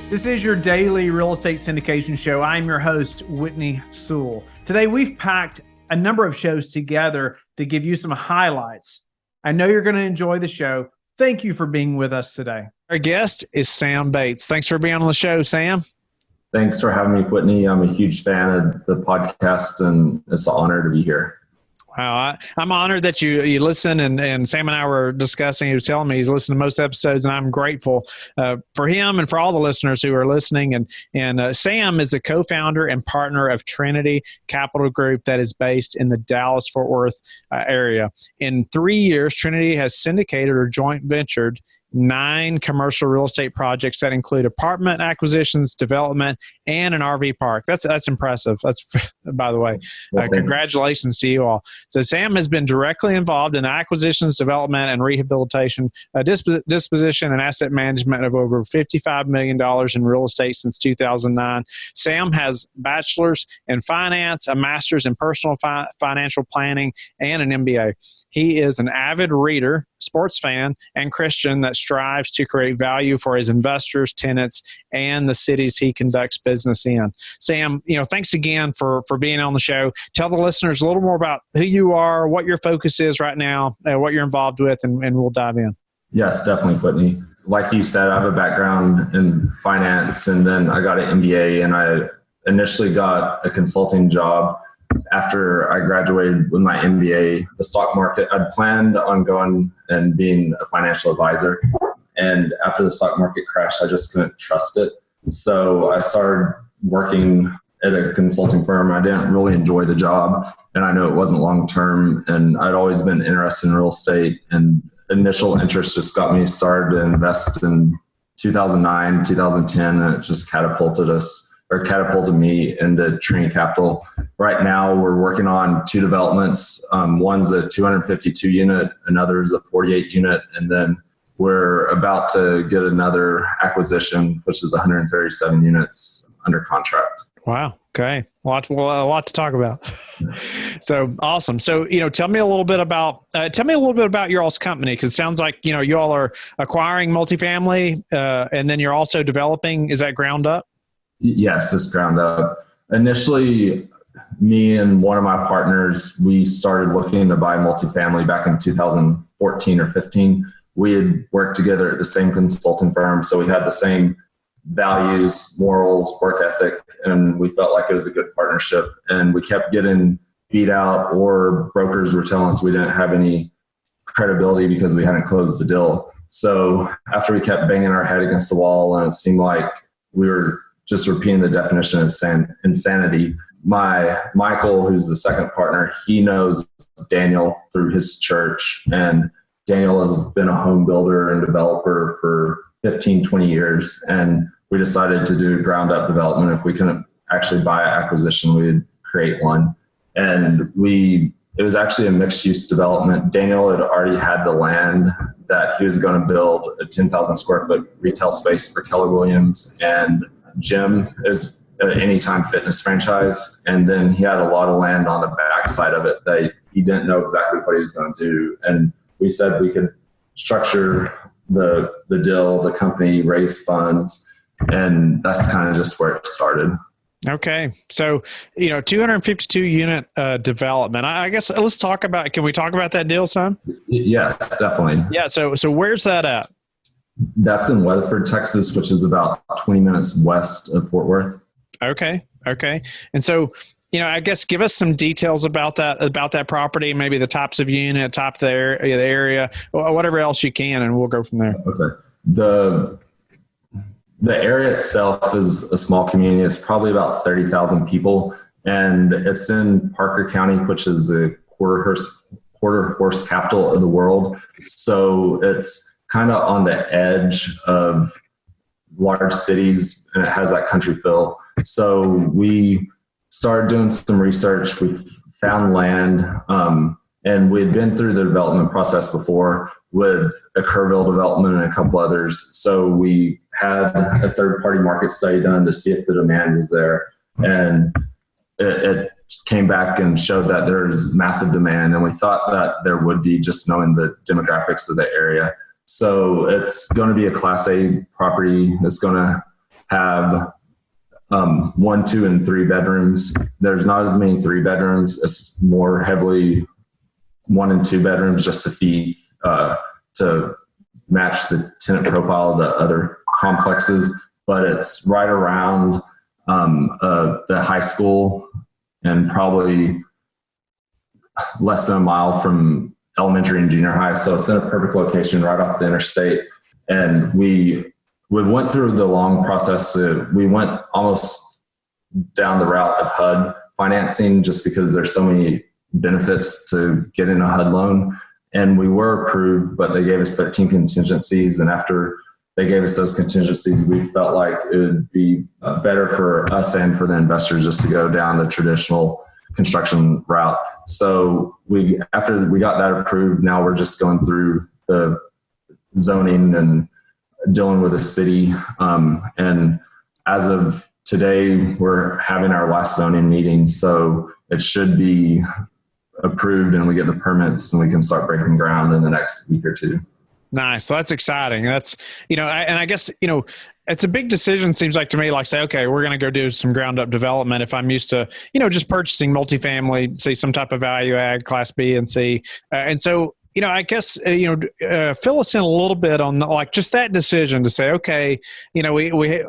This is your daily real estate syndication show. I'm your host, Whitney Sewell. Today, we've packed a number of shows together to give you some highlights. I know you're going to enjoy the show. Thank you for being with us today. Our guest is Sam Bates. Thanks for being on the show, Sam. Thanks for having me, Whitney. I'm a huge fan of the podcast, and it's an honor to be here. Wow, I'm honored that you listen, and Sam and I were discussing, he was telling me he's listened to most episodes, and I'm grateful for him and for all the listeners who are listening. And Sam is the co-founder and partner of Trinity Capital Group that is based in the Dallas-Fort Worth area. In 3 years, Trinity has syndicated or joint ventured 9 commercial real estate projects that include apartment acquisitions, development, and an RV park. That's impressive. That's, by the way, congratulations to you all. So Sam has been directly involved in the acquisitions, development, and rehabilitation, disposition, and asset management of over $55 million in real estate since 2009. Sam has bachelor's in finance, a master's in personal financial planning, and an MBA. He is an avid reader, sports fan, and Christian that strives to create value for his investors, tenants, and the cities he conducts business in. Sam, thanks again for being on the show. Tell the listeners a little more about who you are, what your focus is right now, what you're involved with, and we'll dive in. Yes, definitely, Whitney. Like you said, I have a background in finance, and then I got an MBA, and I initially got a consulting job after I graduated with my MBA. The stock market, I'd planned on going and being a financial advisor. And after the stock market crashed, I just couldn't trust it. So I started working at a consulting firm. I didn't really enjoy the job, and I knew it wasn't long-term. And I'd always been interested in real estate, and initial interest just got me started to invest in 2009, 2010, and it just catapulted me into Trinity Capital. Right now, we're working on 2 developments. One's a 252 unit, another is a 48 unit, and then we're about to get another acquisition, which is 137 units under contract. Wow. Okay. A lot to talk about. So awesome. So, tell me a little bit about your all's company, because it sounds like, you all are acquiring multifamily, and then you're also developing. Is that ground up? Yes, it's ground up. Initially, me and one of my partners, we started looking to buy multifamily back in 2014 or 15. We had worked together at the same consulting firm, so we had the same values, morals, work ethic, and we felt like it was a good partnership. And we kept getting beat out, or brokers were telling us we didn't have any credibility because we hadn't closed the deal. So after we kept banging our head against the wall, and it seemed like we were just repeating the definition of insanity, Michael, who's the second partner, he knows Daniel through his church, and Daniel has been a home builder and developer for 15, 20 years. And we decided to do ground up development. If we couldn't actually buy an acquisition, we'd create one. And it was actually a mixed use development. Daniel had already had the land that he was going to build a 10,000 square foot retail space for Keller Williams and gym is an Anytime Fitness franchise. And then he had a lot of land on the back side of it that he didn't know exactly what he was going to do. And we said we could structure the deal, the company, raise funds, and that's kind of just where it started. Okay. So, 252 unit development. I guess can we talk about that deal, Sam? Yes, definitely. Yeah. So where's that at? That's in Weatherford, Texas, which is about 20 minutes west of Fort Worth. Okay. And so, I guess give us some details about that property, maybe the types of unit, the area, whatever else you can, and we'll go from there. Okay. The area itself is a small community. It's probably about 30,000 people, and it's in Parker County, which is the quarter horse capital of the world. So it's kind of on the edge of large cities, and it has that country feel. So we started doing some research. We found land, and we had been through the development process before with a Kerrville development and a couple others. So we had a third-party market study done to see if the demand was there. And it came back and showed that there's massive demand. And we thought that there would be, just knowing the demographics of the area. So it's going to be a Class A property. It's going to have 1, 2, and 3 bedrooms. There's not as many 3 bedrooms. It's more heavily 1 and 2 bedrooms just to match the tenant profile of the other complexes. But it's right around the high school and probably less than a mile from elementary and junior high. So it's in a perfect location right off the interstate. And we went through the long process. We went almost down the route of HUD financing just because there's so many benefits to getting a HUD loan. And we were approved, but they gave us 13 contingencies. And after they gave us those contingencies, we felt like it would be better for us and for the investors just to go down the traditional construction route. So after we got that approved, now we're just going through the zoning and dealing with the city. And as of today, we're having our last zoning meeting. So it should be approved and we get the permits and we can start breaking ground in the next week or 2. Nice. So that's exciting. That's, I guess, it's a big decision, seems like to me, like say, okay, we're going to go do some ground up development. If I'm used to, just purchasing multifamily, say some type of value add, class B and C. And so, I guess, fill us in a little bit on like just that decision to say, okay, we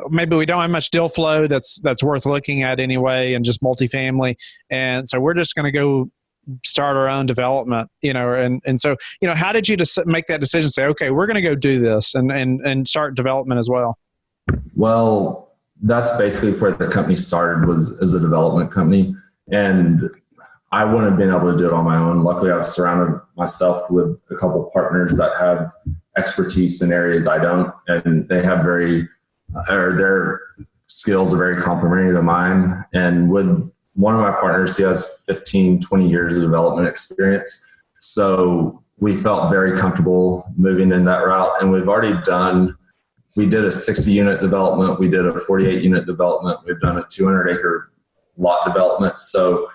maybe we don't have much deal flow that's worth looking at anyway, and just multifamily. And so we're just going to go start our own development, and so, how did you just make that decision? Say, okay, we're going to go do this and start development as well. Well, that's basically where the company started, was as a development company. And I wouldn't have been able to do it on my own. Luckily, I've surrounded myself with a couple of partners that have expertise in areas I don't, and they have their skills are very complementary to mine. And with one of my partners, he has 15, 20 years of development experience. So we felt very comfortable moving in that route. And we did a 60 unit development. We did a 48 unit development. We've done a 200 acre lot development. So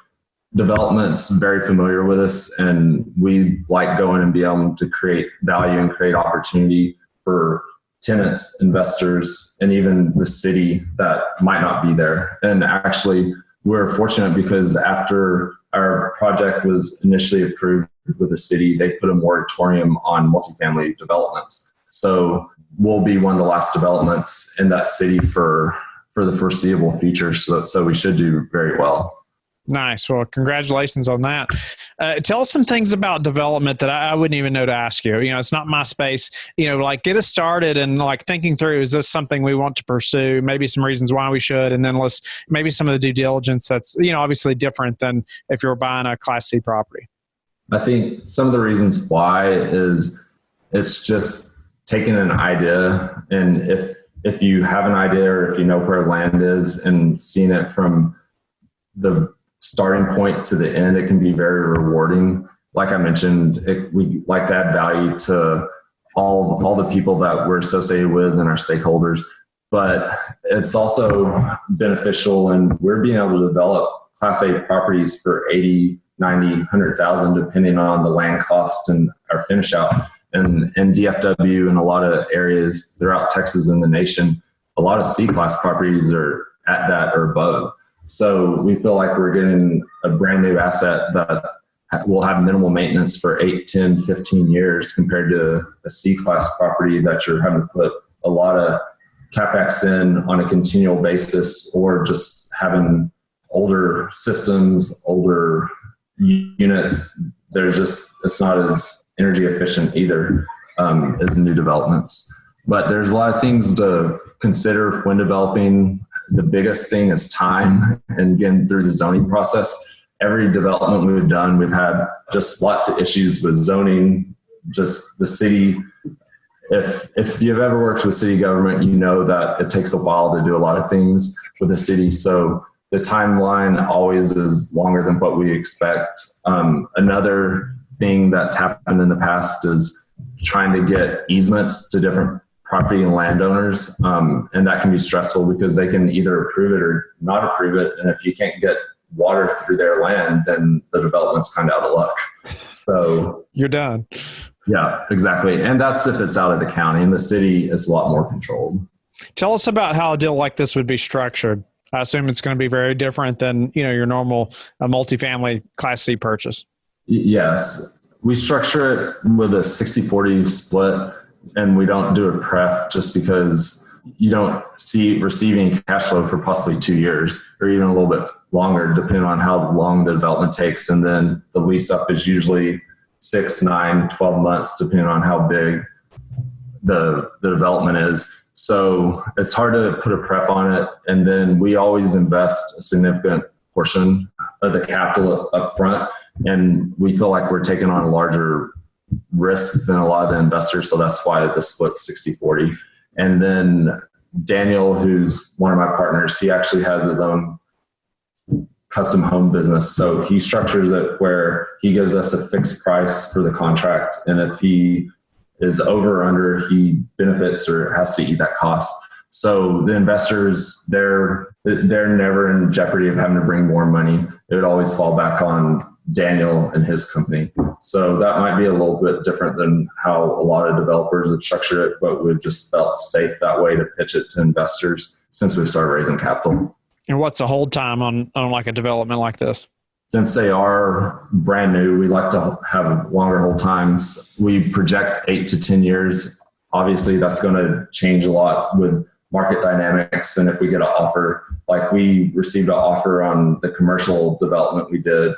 development's very familiar with us, and we like going and be able to create value and create opportunity for tenants, investors, and even the city that might not be there. And actually, we're fortunate because after our project was initially approved with the city, they put a moratorium on multifamily developments. So we'll be one of the last developments in that city for the foreseeable future. So we should do very well. Nice. Well, congratulations on that. Tell us some things about development that I wouldn't even know to ask you. It's not my space. Like get us started and like thinking through, is this something we want to pursue? Maybe some reasons why we should, and then maybe some of the due diligence that's obviously different than if you're buying a Class C property. I think some of the reasons why is it's just taking an idea, and if you have an idea or if you know where land is and seeing it from the starting point to the end, it can be very rewarding. Like I mentioned, we like to add value to all the people that we're associated with and our stakeholders, but it's also beneficial, and we're being able to develop Class A properties for 80, 90, 100,000, depending on the land cost and our finish out. And in DFW and a lot of areas throughout Texas and the nation, a lot of C-class properties are at that or above. So we feel like we're getting a brand new asset that will have minimal maintenance for 8, 10, 15 years compared to a C-class property that you're having to put a lot of CapEx in on a continual basis, or just having older systems, older units. It's not as energy efficient either as new developments. But there's a lot of things to consider when developing. The biggest thing is time, and again, through the zoning process, every development we've done, we've had just lots of issues with zoning, just the city. If you've ever worked with city government, you know that it takes a while to do a lot of things with the city. So the timeline always is longer than what we expect. Another thing that's happened in the past is trying to get easements to different property and landowners. And that can be stressful because they can either approve it or not approve it. And if you can't get water through their land, then the development's kind of out of luck. So you're done. Yeah, exactly. And that's if it's out of the county. In the city, it's a lot more controlled. Tell us about how a deal like this would be structured. I assume it's going to be very different than, your normal multifamily Class C purchase. Yes. We structure it with a 60-40 split, and we don't do a pref just because you don't see receiving cash flow for possibly 2 years or even a little bit longer, depending on how long the development takes. And then the lease up is usually 6, 9, 12 months, depending on how big the development is. So it's hard to put a pref on it. And then we always invest a significant portion of the capital up front. And we feel like we're taking on a larger risk than a lot of the investors. So that's why the split 60-40. And then Daniel, who's one of my partners, he actually has his own custom home business. So he structures it where he gives us a fixed price for the contract. And if he is over or under, he benefits or has to eat that cost. So the investors, they're never in jeopardy of having to bring more money. It would always fall back on Daniel and his company. So that might be a little bit different than how a lot of developers have structured it, but we've just felt safe that way to pitch it to investors since we started raising capital. And what's the hold time on like a development like this? Since they are brand new, we like to have longer hold times. We project 8 to 10 years. Obviously, that's going to change a lot with market dynamics. And if we get an offer, like we received an offer on the commercial development we did,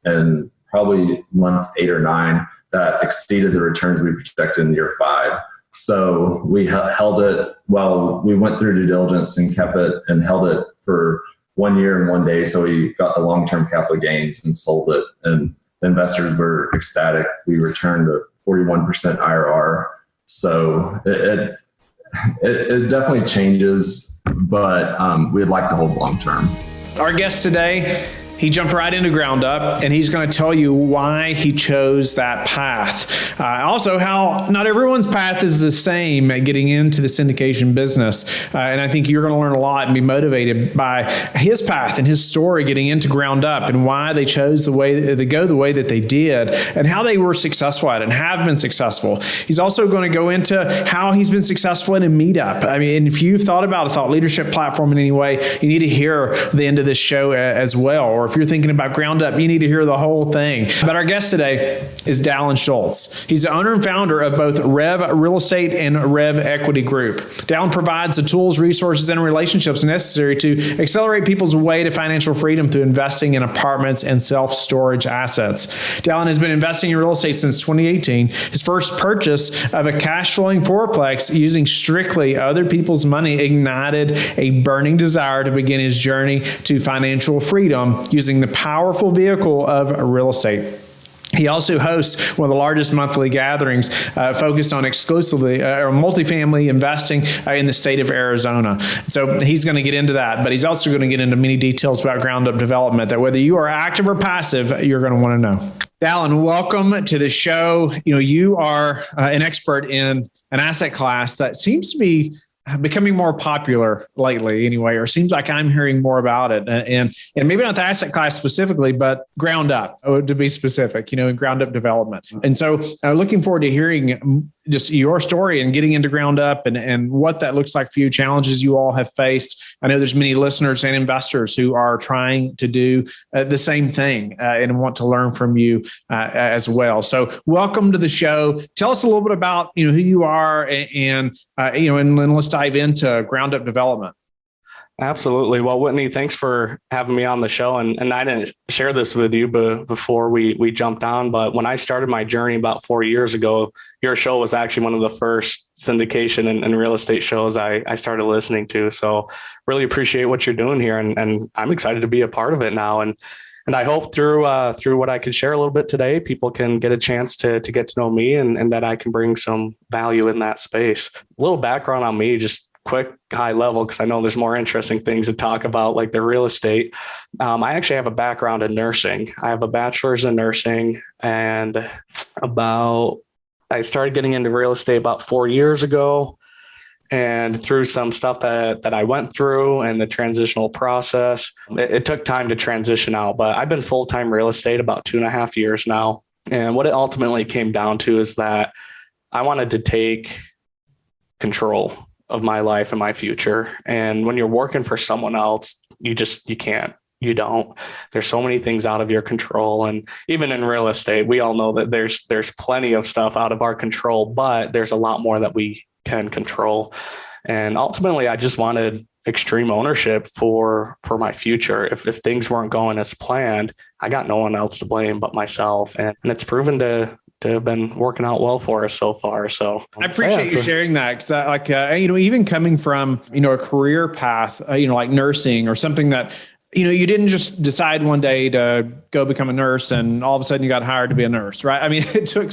and probably month 8 or 9, that exceeded the returns we projected in year 5. So we held it. Well, we went through due diligence and kept it and held it for 1 year and 1 day. So we got the long-term capital gains and sold it, and the investors were ecstatic. We returned a 41% IRR. So it definitely changes, but we'd like to hold long-term. Our guest today, he jumped right into ground up, and he's going to tell you why he chose that path. Also, how not everyone's path is the same at getting into the syndication business. And I think you're going to learn a lot and be motivated by his path and his story getting into ground up and why they chose the way to go the way that they did and how they were successful at it and have been successful. He's also going to go into how he's been successful in a meetup. I mean, if you've thought about a thought leadership platform in any way, you need to hear the end of this show as well. Or if you're thinking about ground up, you need to hear the whole thing. But our guest today is Dallon Schultz. He's the owner and founder of both Rev Real Estate and Rev Equity Group. Dallon provides the tools, resources, and relationships necessary to accelerate people's way to financial freedom through investing in apartments and self-storage assets. Dallon has been investing in real estate since 2018. His first purchase of a cash-flowing fourplex using strictly other people's money ignited a burning desire to begin his journey to financial freedom using the powerful vehicle of real estate. He also hosts one of the largest monthly gatherings focused on exclusively multifamily investing in the state of Arizona. So he's going to get into that, but he's also going to get into many details about ground up development that whether you are active or passive, you're going to want to know. Dallon, welcome to the show. You are an expert in an asset class that seems to be becoming more popular lately anyway, or seems like I'm hearing more about it. And maybe not the asset class specifically, but ground up, to be specific, in ground up development. And so looking forward to hearing just your story and getting into ground up and what that looks like for you, challenges you all have faced. I know there's many listeners and investors who are trying to do the same thing and want to learn from you as well. So welcome to the show. Tell us a little bit about who you are and let's dive into ground up development. Absolutely. Well, Whitney, thanks for having me on the show. And I didn't share this with you before we jumped on, but when I started my journey about 4 years ago, your show was actually one of the first syndication and real estate shows I started listening to. So really appreciate what you're doing here. And I'm excited to be a part of it now. And I hope through what I can share a little bit today, people can get a chance to get to know me and that I can bring some value in that space. A little background on me, just quick high level, because I know there's more interesting things to talk about, like the real estate. I actually have a background in nursing. I have a bachelor's in nursing, and I started getting into real estate about 4 years ago. And through some stuff that I went through and the transitional process, it took time to transition out. But I've been full-time real estate about 2.5 years now. And what it ultimately came down to is that I wanted to take control of my life and my future. And when you're working for someone else, you can't. You don't. There's so many things out of your control. And even in real estate, we all know that there's plenty of stuff out of our control, but there's a lot more that we can control. And ultimately, I just wanted extreme ownership for my future. If things weren't going as planned, I got no one else to blame but myself. And it's proven to have been working out well for us so far. So I appreciate you sharing that, because even coming from, a career path, like nursing or something that, you didn't just decide one day to go become a nurse and all of a sudden you got hired to be a nurse, right? I mean, it took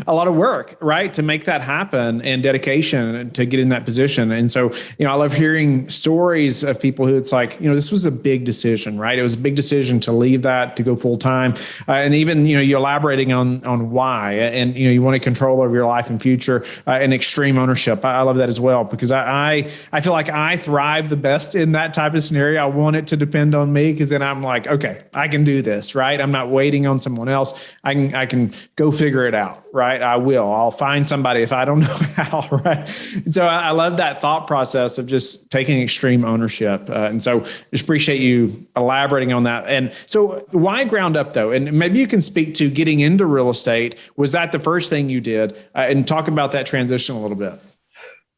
a lot of work, right, to make that happen, and dedication to get in that position. And so, I love hearing stories of people who it's like, this was a big decision, right? It was a big decision to leave that, to go full time. And even, you elaborating on why, and, you want to control over your life and future, and extreme ownership. I love that as well, because I feel like I thrive the best in that type of scenario. I want it to depend on me, because then I'm like, okay, I can do this, right? I'm not waiting on someone else. I can go figure it out, right? I'll find somebody if I don't know how, right? So I love that thought process of just taking extreme ownership. And so just appreciate you elaborating on that. And so why ground up though? And maybe you can speak to getting into real estate. Was that the first thing you did? And talk about that transition a little bit.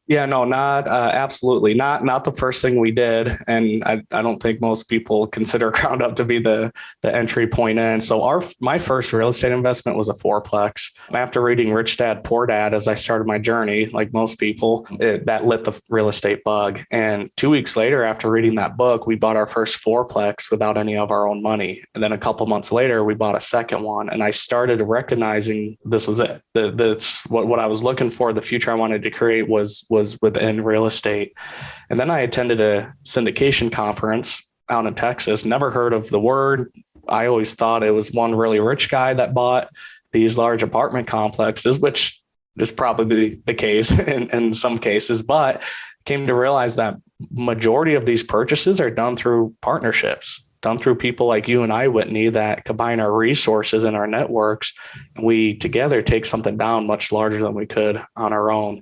Yeah, no, not absolutely not the first thing we did. And I don't think most people consider ground up to be the entry point in. So my first real estate investment was a fourplex. After reading Rich Dad, Poor Dad, as I started my journey, like most people, that lit the real estate bug. And 2 weeks later, after reading that book, we bought our first fourplex without any of our own money. And then a couple months later, we bought a second one. And I started recognizing this was it. That's what I was looking for. The future I wanted to create was within real estate. And then I attended a syndication conference out in Texas. Never heard of the word. I always thought it was one really rich guy that bought these large apartment complexes, which is probably the case in some cases, but came to realize that majority of these purchases are done through partnerships, done through people like you and I, Whitney, that combine our resources and our networks. And we together take something down much larger than we could on our own.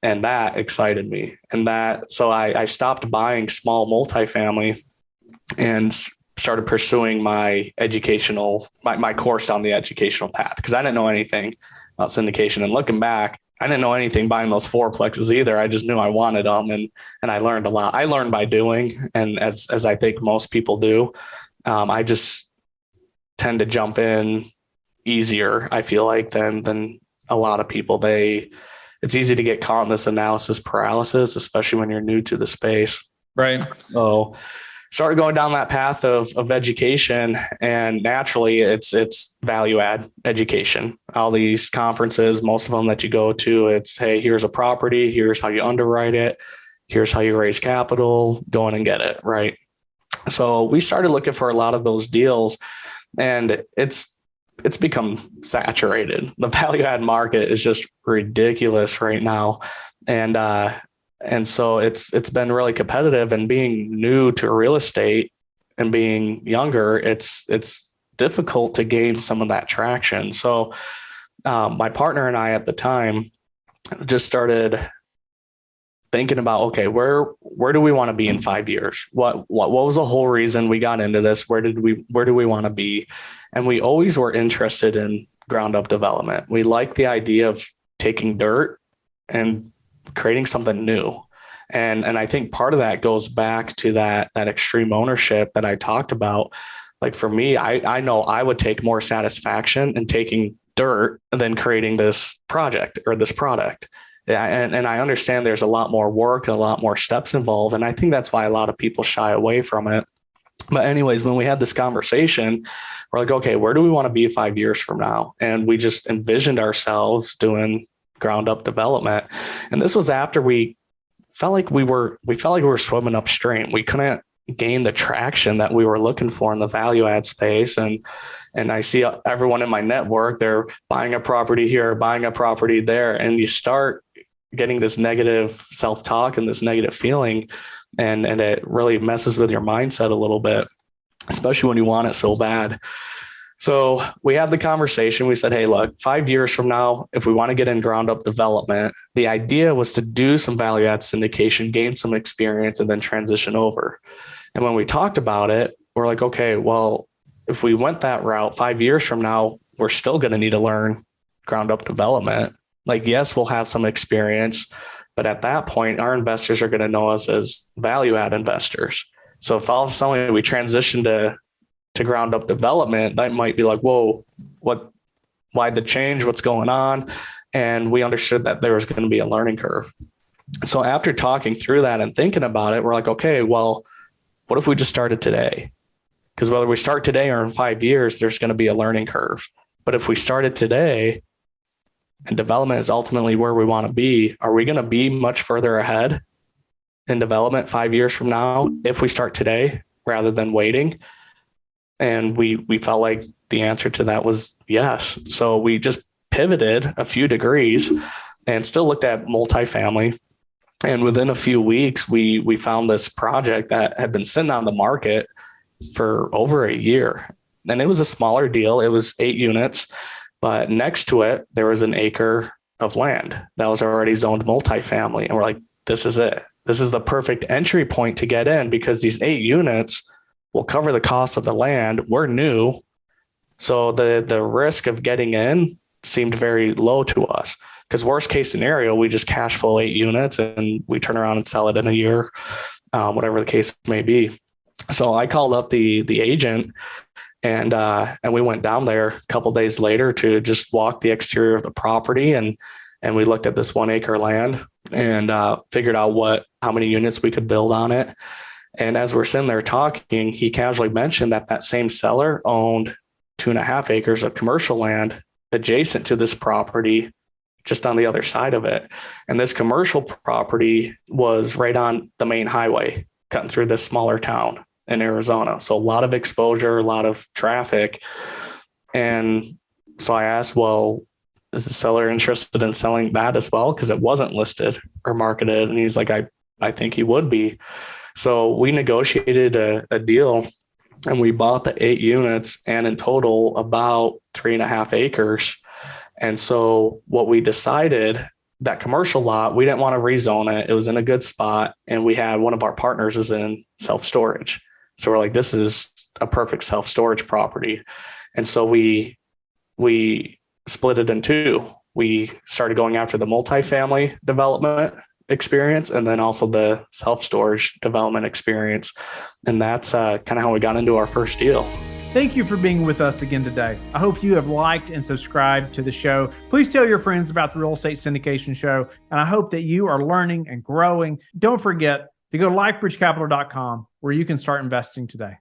And that excited me. So I stopped buying small multifamily and started pursuing my course on the educational path, because I didn't know anything about syndication. And looking back, I didn't know anything buying those fourplexes either. I just knew I wanted them, and I learned a lot. I learned by doing, and as I think most people do. I just tend to jump in easier, I feel like, than a lot of people. It's easy to get caught in this analysis paralysis, especially when you're new to the space. Right. So started going down that path of education, and naturally it's value add education. All these conferences, most of them that you go to, it's, hey, here's a property, here's how you underwrite it, here's how you raise capital, go in and get it. Right. So we started looking for a lot of those deals, and it's become saturated. The value add market is just ridiculous right now. And so it's been really competitive, and being new to real estate and being younger, it's difficult to gain some of that traction. So my partner and I at the time just started thinking about, okay, where do we want to be in 5 years? What was the whole reason we got into this? Where do we want to be? And we always were interested in ground up development. We like the idea of taking dirt and creating something new. And I think part of that goes back to that extreme ownership that I talked about. Like for me, I know I would take more satisfaction in taking dirt than creating this project or this product. And I understand there's a lot more work and a lot more steps involved. And I think that's why a lot of people shy away from it. But anyways, when we had this conversation, we're like, okay, where do we want to be 5 years from now? And we just envisioned ourselves doing ground up development. And this was after we felt like we were swimming upstream. We couldn't gain the traction that we were looking for in the value add space. And I see everyone in my network, they're buying a property here, buying a property there. And you start getting this negative self-talk and this negative feeling. And it really messes with your mindset a little bit, especially when you want it so bad. So we had the conversation. We said, hey, look, 5 years from now, if we want to get in ground up development, the idea was to do some value add syndication, gain some experience, and then transition over. And when we talked about it, we're like, okay, well, if we went that route 5 years from now, we're still going to need to learn ground up development. Like, yes, we'll have some experience, but at that point, our investors are going to know us as value add investors. So if all of a sudden we transition to ground up development, that might be like, whoa, why the change? What's going on? And we understood that there was going to be a learning curve. So after talking through that and thinking about it, we're like, okay, well, what if we just started today? Because whether we start today or in 5 years, there's going to be a learning curve. But if we started today and development is ultimately where we want to be, are we going to be much further ahead in development 5 years from now if we start today rather than waiting? And we felt like the answer to that was yes. So we just pivoted a few degrees and still looked at multifamily. And within a few weeks, we found this project that had been sitting on the market for over a year. And it was a smaller deal. It was 8 units, but next to it, there was an acre of land that was already zoned multifamily. And we're like, this is it. This is the perfect entry point to get in, because these 8 units will cover the cost of the land. We're new. So the risk of getting in seemed very low to us, because worst case scenario, we just cash flow 8 units and we turn around and sell it in a year, whatever the case may be. So I called up the agent and we went down there a couple of days later to just walk the exterior of the property. And we looked at this 1 acre land and figured out how many units we could build on it. And as we're sitting there talking, he casually mentioned that same seller owned 2.5 acres of commercial land adjacent to this property, just on the other side of it. And this commercial property was right on the main highway, cutting through this smaller town in Arizona. So a lot of exposure, a lot of traffic. And so I asked, well, is the seller interested in selling that as well? Because it wasn't listed or marketed. And he's like, I think he would be. So we negotiated a deal and we bought the 8 units, and in total about 3.5 acres. And so what we decided, that commercial lot, we didn't want to rezone it. It was in a good spot. And we had one of our partners is in self-storage. So we're like, this is a perfect self-storage property. And so we split it in 2. We started going after the multifamily development experience and then also the self-storage development experience. And that's kind of how we got into our first deal. Thank you for being with us again today. I hope you have liked and subscribed to the show. Please tell your friends about the Real Estate Syndication Show. And I hope that you are learning and growing. Don't forget to go to lifebridgecapital.com where you can start investing today.